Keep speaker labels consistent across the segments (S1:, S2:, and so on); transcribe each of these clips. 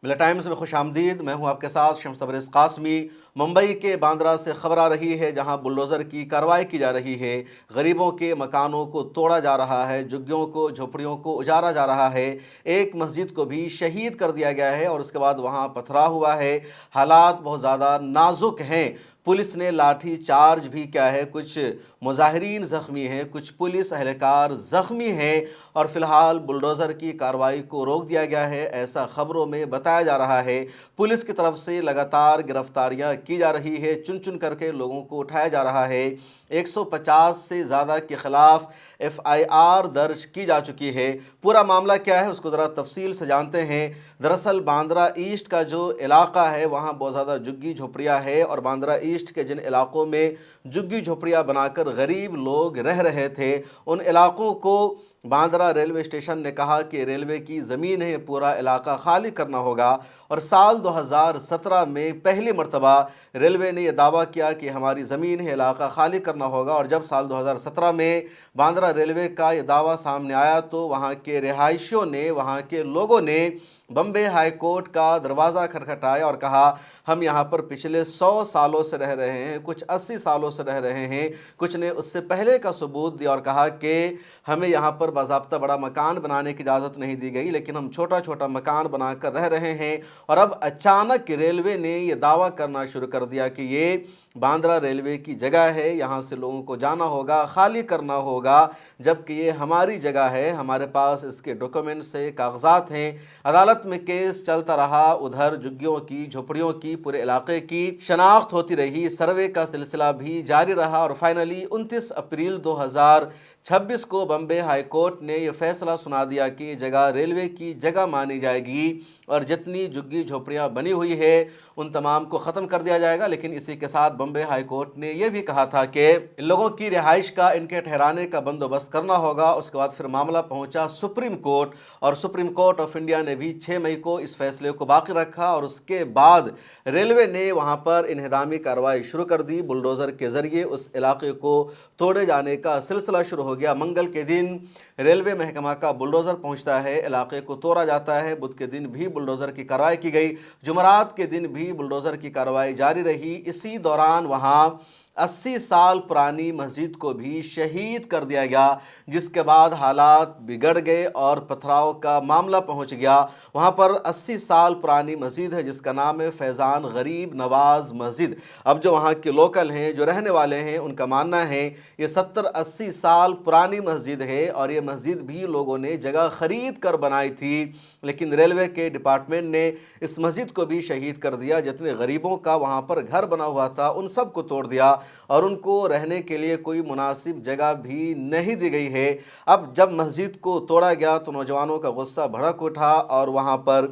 S1: मिला टाइम्स में खुश आमदीद। मैं हूं आपके साथ शम्स तबरेज़ कासमी। मुंबई के बांद्रा से खबर आ रही है, जहां बुलडोज़र की कार्रवाई की जा रही है। गरीबों के मकानों को तोड़ा जा रहा है, झुग्गियों को, झोपड़ियों को उजाड़ा जा रहा है। एक मस्जिद को भी शहीद कर दिया गया है और उसके बाद वहां पथराव हुआ है। हालात बहुत ज़्यादा नाजुक हैं। पुलिस ने लाठी चार्ज भी किया है। कुछ मुजाहिरीन ज़ख्मी हैं, कुछ पुलिस एहलकार ज़ख्मी हैं और फ़िलहाल बुलडोज़र की कार्रवाई को रोक दिया गया है, ऐसा ख़बरों में बताया जा रहा है। पुलिस की तरफ से लगातार गिरफ्तारियां की जा रही है, चुन चुन करके लोगों को उठाया जा रहा है। 150 से ज़्यादा के ख़िलाफ़ FIR दर्ज की जा चुकी है। पूरा मामला क्या है उसको ज़रा तफसील से जानते हैं। दरअसल बांद्रा ईस्ट का जो इलाका है वहाँ बहुत ज़्यादा झुग्गी झोपड़ियाँ है और बांद्रा ईस्ट के जिन इलाकों में झुग्गी झोपड़ियाँ बनाकर गरीब लोग रह रहे थे, उन इलाकों को बांद्रा रेलवे स्टेशन ने कहा कि रेलवे की ज़मीन है, पूरा इलाका खाली करना होगा। और साल 2017 में पहली मर्तबा रेलवे ने यह दावा किया कि हमारी ज़मीन है, इलाका खाली करना होगा। और जब साल 2017 में बांद्रा रेलवे का यह दावा सामने आया तो वहाँ के रिहायशियों ने, वहाँ के लोगों ने बम्बे हाई कोर्ट का दरवाज़ा खटखटाया और कहा हम यहाँ पर पिछले 100 सालों से रह रहे हैं, कुछ 80 सालों से रह रहे हैं, कुछ ने उससे पहले का सबूत दिया और कहा कि हमें यहाँ पर बाज़ाब्ता बड़ा मकान बनाने की इजाज़त नहीं दी गई, लेकिन हम छोटा छोटा मकान बनाकर रह रहे हैं। और अब अचानक रेलवे ने ये दावा करना शुरू कर दिया कि ये बांद्रा रेलवे की जगह है, यहाँ से लोगों को जाना होगा, खाली करना होगा, जबकि ये हमारी जगह है, हमारे पास इसके डॉक्यूमेंट्स है, कागजात हैं। अदालत में केस चलता रहा। उधर झुग्गियों की, झोपड़ियों की, पूरे इलाके की शनाख्त होती रही, सर्वे का सिलसिला भी जारी रहा और फाइनली 29 अप्रैल 2026 को बम्बे हाई कोर्ट ने यह फैसला सुना दिया कि जगह रेलवे की जगह मानी जाएगी और जितनी झुग्गी झोपड़ियाँ बनी हुई है उन तमाम को ख़त्म कर दिया जाएगा। लेकिन इसी के साथ बम्बे हाई कोर्ट ने यह भी कहा था कि इन लोगों की रिहाइश का, इनके ठहराने का बंदोबस्त करना होगा। उसके बाद फिर मामला पहुंचा सुप्रीम कोर्ट और सुप्रीम कोर्ट ऑफ इंडिया ने भी 6 मई को इस फैसले को बाकी रखा और उसके बाद रेलवे ने वहां पर इन्हिदामी कार्रवाई शुरू कर दी। बुलडोज़र के ज़रिए उस इलाके को तोड़े जाने का सिलसिला शुरू हो गया। मंगल के दिन रेलवे महकमा का बुलडोज़र पहुंचता है, इलाके को तोड़ा जाता है। बुध के दिन भी बुलडोज़र की कार्रवाई की गई, जुमरात के दिन भी बुलडोज़र की कार्रवाई जारी रही। इसी दौरान वहां 80 साल पुरानी मस्जिद को भी शहीद कर दिया गया, जिसके बाद हालात बिगड़ गए और पथराव का मामला पहुंच गया। वहां पर 80 साल पुरानी मस्जिद है जिसका नाम है फैज़ान गरीब नवाज़ मस्जिद। अब जो वहां के लोकल हैं, जो रहने वाले हैं, उनका मानना है ये 70-80 साल पुरानी मस्जिद है और ये मस्जिद भी लोगों ने जगह ख़रीद कर बनाई थी, लेकिन रेलवे के डिपार्टमेंट ने इस मस्जिद को भी शहीद कर दिया। जितने गरीबों का वहाँ पर घर बना हुआ था उन सब को तोड़ दिया और उनको रहने के लिए कोई मुनासिब जगह भी नहीं दी गई है। अब जब मस्जिद को तोड़ा गया तो नौजवानों का गुस्सा भड़क उठा और वहाँ पर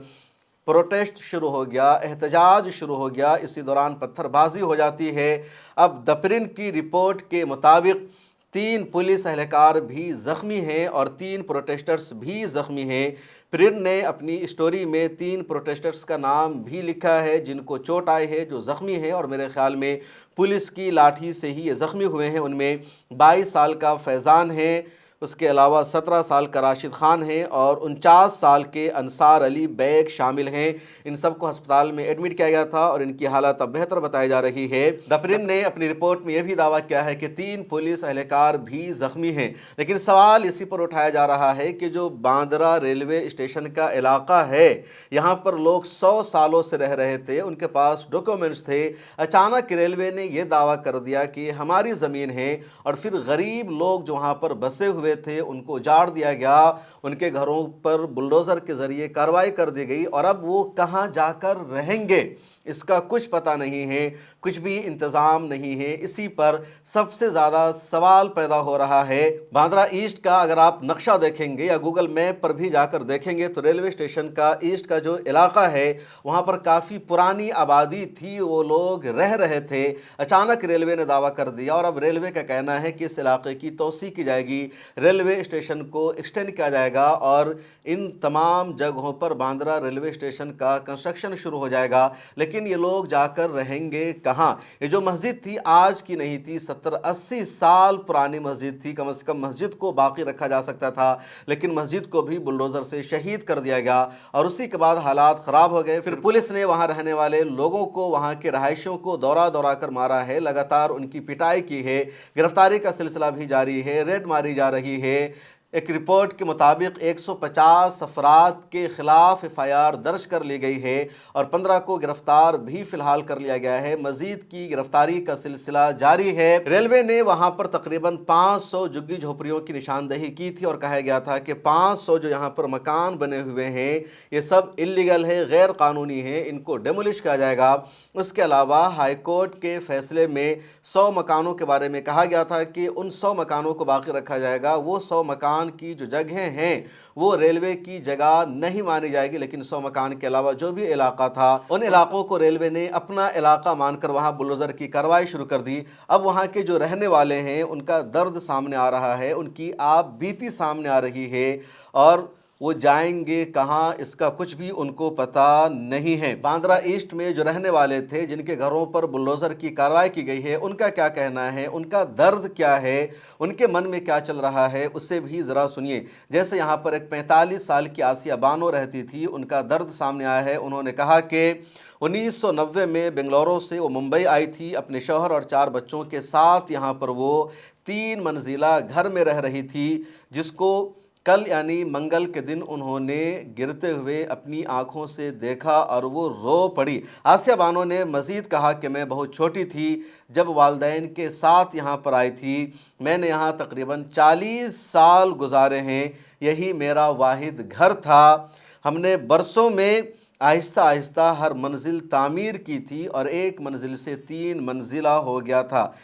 S1: प्रोटेस्ट शुरू हो गया, एहतजाज शुरू हो गया। इसी दौरान पत्थरबाजी हो जाती है। अब दपरिन की रिपोर्ट के मुताबिक 3 पुलिस एहलकार भी ज़ख्मी हैं और 3 प्रोटेस्टर्स भी ज़ख्मी हैं। प्रिंट ने अपनी स्टोरी में 3 प्रोटेस्टर्स का नाम भी लिखा है जिनको चोट आई है, जो ज़ख्मी है और मेरे ख्याल में पुलिस की लाठी से ही ये ज़ख्मी हुए हैं। उनमें 22 साल का फैज़ान है, उसके अलावा 17 साल का राशिद खान है और 49 साल के अंसार अली बैग शामिल हैं। इन सबको अस्पताल में एडमिट किया गया था और इनकी हालत अब बेहतर बताई जा रही है। दपरिन ने अपनी रिपोर्ट में यह भी दावा किया है कि 3 पुलिस एहलकार भी ज़ख्मी हैं। लेकिन सवाल इसी पर उठाया जा रहा है कि जो बांद्रा रेलवे स्टेशन का इलाका है, यहाँ पर लोग 100 सालों से रह रहे थे, उनके पास डॉक्यूमेंट्स थे। अचानक रेलवे ने यह दावा कर दिया कि हमारी ज़मीन है और फिर गरीब लोग जो वहाँ पर बसे हुए थे उनको उजाड़ दिया गया, उनके घरों पर बुलडोज़र के ज़रिए कार्रवाई कर दी गई और अब वो कहाँ जाकर रहेंगे इसका कुछ पता नहीं है, कुछ भी इंतज़ाम नहीं है। इसी पर सबसे ज़्यादा सवाल पैदा हो रहा है। बांद्रा ईस्ट का अगर आप नक्शा देखेंगे या गूगल मैप पर भी जाकर देखेंगे तो रेलवे स्टेशन का ईस्ट का जो इलाका है वहाँ पर काफ़ी पुरानी आबादी थी, वो लोग रह रहे थे। अचानक रेलवे ने दावा कर दिया और अब रेलवे का कहना है कि इस इलाके की तोसी की जाएगी। रेलवे स्टेशन को एक्सटेंड किया जाएगा और इन तमाम जगहों पर बांद्रा रेलवे स्टेशन का कंस्ट्रक्शन शुरू हो जाएगा। लेकिन ये लोग जाकर रहेंगे कहाँ? ये जो मस्जिद थी आज की नहीं थी, 70-80 साल पुरानी मस्जिद थी। कम से कम मस्जिद को बाकी रखा जा सकता था, लेकिन मस्जिद को भी बुलडोज़र से शहीद कर दिया गया और उसी के बाद हालात ख़राब हो गए। फिर पुलिस ने वहाँ रहने वाले लोगों को, वहाँ के रहायशियों को दौरा दौरा कर मारा है, लगातार उनकी पिटाई की है, गिरफ्तारी का सिलसिला भी जारी है, रेड मारी जा रही है। एक रिपोर्ट के मुताबिक 150 अफराद के खिलाफ FIR दर्ज कर ली गई है और 15 को गिरफ्तार भी फिलहाल कर लिया गया है। मजीद की गिरफ्तारी का सिलसिला जारी है। रेलवे ने वहां पर तकरीबन 500 झुग्गी झोपड़ियों की निशानदेही की थी और कहा गया था कि 500 जो यहाँ पर मकान बने हुए हैं ये सब इल्लीगल है, गैर कानूनी है, इनको डेमोलिश किया जाएगा। उसके अलावा हाई कोर्ट के फैसले में 100 मकानों के बारे में कहा गया था कि उन 100 मकानों को बाकी रखा जाएगा। वो 100 मकान की जो जगहें हैं वो रेलवे की जगह नहीं मानी जाएगी, लेकिन 100 मकान के अलावा जो भी इलाका था उन इलाकों को रेलवे ने अपना इलाका मानकर वहां बुलडोजर की कार्रवाई शुरू कर दी। अब वहां के जो रहने वाले हैं उनका दर्द सामने आ रहा है, उनकी आप बीती सामने आ रही है और वो जाएंगे कहाँ इसका कुछ भी उनको पता नहीं है। बांद्रा ईस्ट में जो रहने वाले थे, जिनके घरों पर बुलडोज़र की कार्रवाई की गई है, उनका क्या कहना है, उनका दर्द क्या है, उनके मन में क्या चल रहा है, उससे भी ज़रा सुनिए। जैसे यहाँ पर एक 45 साल की आसिया बानो रहती थी, उनका दर्द सामने आया है। उन्होंने कहा कि 1990 में बेंगलुरु से वो मुंबई आई थी अपने शौहर और 4 बच्चों के साथ। यहाँ पर वो 3 मंजिला घर में रह रही थी, जिसको कल यानी मंगल के दिन उन्होंने गिरते हुए अपनी आंखों से देखा और वो रो पड़ी। आसिया बानो ने मज़ीद कहा कि मैं बहुत छोटी थी जब वालिदैन के साथ यहाँ पर आई थी। मैंने यहाँ तकरीबन 40 साल गुजारे हैं, यही मेरा वाहिद घर था। हमने बरसों में आहिस्ता आहिस्ता हर मंजिल तामीर की थी और एक मंजिल से 3 मंजिला हो गया था।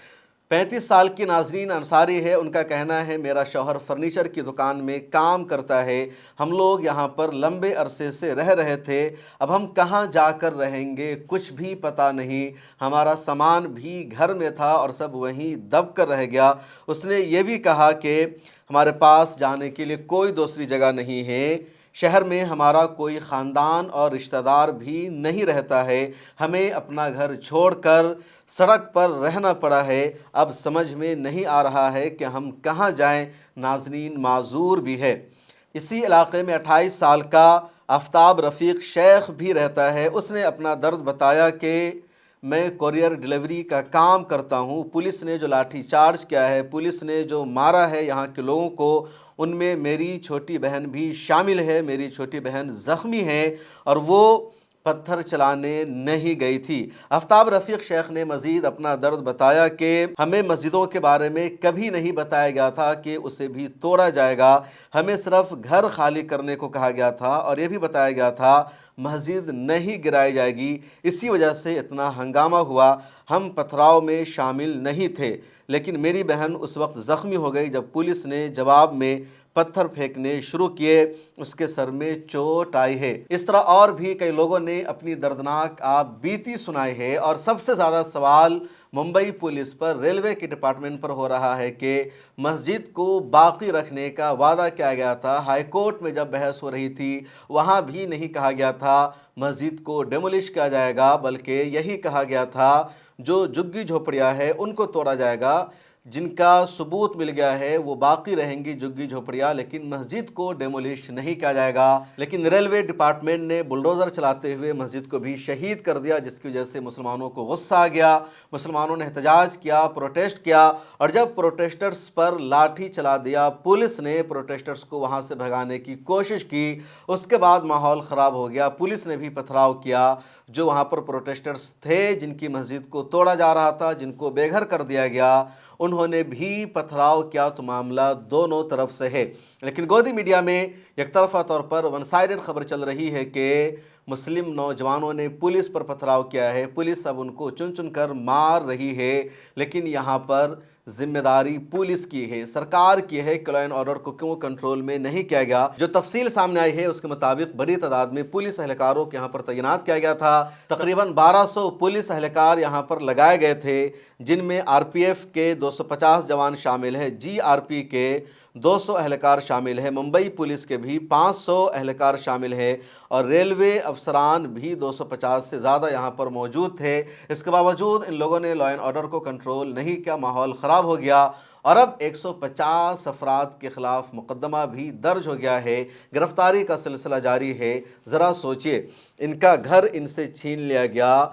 S1: 35 साल की नाजरीन अंसारी है, उनका कहना है मेरा शौहर फर्नीचर की दुकान में काम करता है, हम लोग यहाँ पर लंबे अरसे से रह रहे थे, अब हम कहाँ जाकर रहेंगे कुछ भी पता नहीं। हमारा सामान भी घर में था और सब वहीं दब कर रह गया। उसने ये भी कहा कि हमारे पास जाने के लिए कोई दूसरी जगह नहीं है, शहर में हमारा कोई ख़ानदान और रिश्तेदार भी नहीं रहता है, हमें अपना घर छोड़कर सड़क पर रहना पड़ा है। अब समझ में नहीं आ रहा है कि हम कहाँ जाएं। नाज़रीन माजूर भी है। इसी इलाके में 28 साल का आफ्ताब रफ़ीक शेख भी रहता है। उसने अपना दर्द बताया कि मैं कोरियर डिलीवरी का काम करता हूँ, पुलिस ने जो लाठी चार्ज किया है, पुलिस ने जो मारा है यहाँ के लोगों को, उनमें मेरी छोटी बहन भी शामिल है। मेरी छोटी बहन ज़ख्मी है और वो पत्थर चलाने नहीं गई थी। आफ्ताब रफ़ीक शेख ने मज़ीद अपना दर्द बताया कि हमें मस्जिदों के बारे में कभी नहीं बताया गया था कि उसे भी तोड़ा जाएगा, हमें सिर्फ घर खाली करने को कहा गया था और ये भी बताया गया था मस्जिद नहीं गिराई जाएगी। इसी वजह से इतना हंगामा हुआ। हम पथराव में शामिल नहीं थे, लेकिन मेरी बहन उस वक्त ज़ख्मी हो गई जब पुलिस ने जवाब में पत्थर फेंकने शुरू किए, उसके सर में चोट आई है। इस तरह और भी कई लोगों ने अपनी दर्दनाक आप बीती सुनाई है और सबसे ज़्यादा सवाल मुंबई पुलिस पर, रेलवे के डिपार्टमेंट पर हो रहा है कि मस्जिद को बाकी रखने का वादा किया गया था। हाई कोर्ट में जब बहस हो रही थी वहाँ भी नहीं कहा गया था मस्जिद को डेमोलिश किया जाएगा, बल्कि यही कहा गया था जो झुग्गी झोपड़ियाँ हैं उनको तोड़ा जाएगा, जिनका सबूत मिल गया है वो बाकी रहेंगी झुग्गी झोपड़ियाँ, लेकिन मस्जिद को डेमोलिश नहीं किया जाएगा। लेकिन रेलवे डिपार्टमेंट ने बुलडोज़र चलाते हुए मस्जिद को भी शहीद कर दिया, जिसकी वजह से मुसलमानों को गुस्सा आ गया। मुसलमानों ने एहतजाज किया, प्रोटेस्ट किया और जब प्रोटेस्टर्स पर लाठी चला दिया, पुलिस ने प्रोटेस्टर्स को वहाँ से भगाने की कोशिश की। उसके बाद माहौल ख़राब हो गया, पुलिस ने भी पथराव किया। जो वहाँ पर प्रोटेस्टर्स थे, जिनकी मस्जिद को तोड़ा जा रहा था, जिनको बेघर कर दिया गया, उन्होंने भी पथराव किया। तो मामला दोनों तरफ से है, लेकिन गोदी मीडिया में एक तरफा तौर पर वन साइडेड खबर चल रही है कि मुस्लिम नौजवानों ने पुलिस पर पथराव किया है, पुलिस अब उनको चुन चुन कर मार रही है। लेकिन यहाँ पर जिम्मेदारी पुलिस की है, सरकार की है कि लॉ एंड ऑर्डर को क्यों कंट्रोल में नहीं किया गया। जो तफसील सामने आई है उसके मुताबिक बड़ी तादाद में पुलिस एहलकारों को यहाँ पर तैनात किया गया था। तकरीबन 1200 पुलिस एहलकार यहाँ पर लगाए गए थे, जिनमें RPF के 250 जवान शामिल है, GRP के 200 اہلکار شامل ہیں، ممبئی پولیس کے بھی 500 اہلکار شامل ہیں اور ریلوے افسران بھی 250 سے زیادہ یہاں پر موجود تھے۔ اس کے باوجود ان لوگوں نے لا اینڈ آرڈر کو کنٹرول نہیں کیا، ماحول خراب ہو گیا اور اب 150 افراد کے خلاف مقدمہ بھی درج ہو گیا ہے، گرفتاری کا سلسلہ جاری ہے۔ ذرا سوچئے، ان کا گھر ان سے چھین لیا گیا،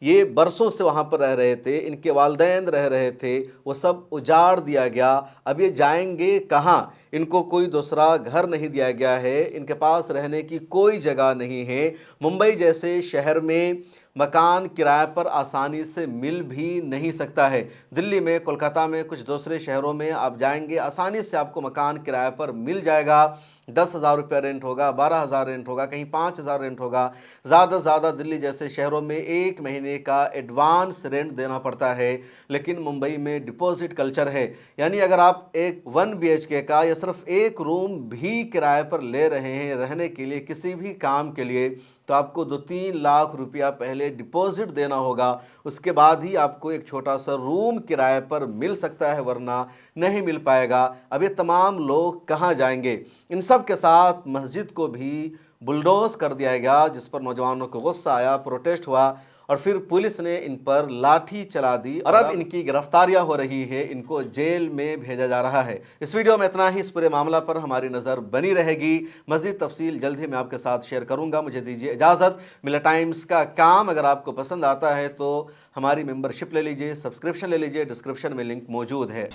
S1: یہ برسوں سے وہاں پر رہ رہے تھے، ان کے والدین رہ رہے تھے، وہ سب اجاڑ دیا گیا، اب یہ جائیں گے کہاں؟ ان کو کوئی دوسرا گھر نہیں دیا گیا ہے، ان کے پاس رہنے کی کوئی جگہ نہیں ہے۔ ممبئی جیسے شہر میں مکان کرائے پر آسانی سے مل بھی نہیں سکتا ہے۔ دلی میں، کولکاتہ میں، کچھ دوسرے شہروں میں آپ جائیں گے آسانی سے آپ کو مکان کرائے پر مل جائے گا، 10,000 روپے رینٹ ہوگا، 12,000 رینٹ ہوگا، کہیں 5,000 رینٹ ہوگا۔ زیادہ زیادہ دلی جیسے شہروں میں 1 مہینے کا ایڈوانس رینٹ دینا پڑتا ہے، لیکن ممبئی میں ڈپوزٹ کلچر ہے، یعنی اگر آپ ایک 1 BHK کا یا صرف ایک روم بھی کرائے پر لے رہے ہیں رہنے کے لیے، کسی بھی کام کے لیے، تو آپ کو 2-3 لاکھ روپیہ پہلے ڈپوزٹ دینا ہوگا، اس کے بعد ہی آپ کو ایک چھوٹا سا روم کرائے پر مل سکتا ہے، ورنہ نہیں مل پائے گا۔ اب یہ تمام لوگ کہاں جائیں گے؟ ان سب کے ساتھ مسجد کو بھی بلڈوز کر دیا گیا، جس پر نوجوانوں کو غصہ آیا، پروٹیسٹ ہوا اور پھر پولیس نے ان پر لاٹھی چلا دی اور اب ان کی گرفتاریاں ہو رہی ہے، ان کو جیل میں بھیجا جا رہا ہے۔ اس ویڈیو میں اتنا ہی، اس پورے معاملہ پر ہماری نظر بنی رہے گی، مزید تفصیل جلد ہی میں آپ کے ساتھ شیئر کروں گا۔ مجھے دیجیے اجازت۔ ملا ٹائمز کا کام اگر آپ کو پسند آتا ہے تو ہماری ممبرشپ لے لیجیے، سبسکرپشن لے لیجیے، ڈسکرپشن میں لنک موجود ہے۔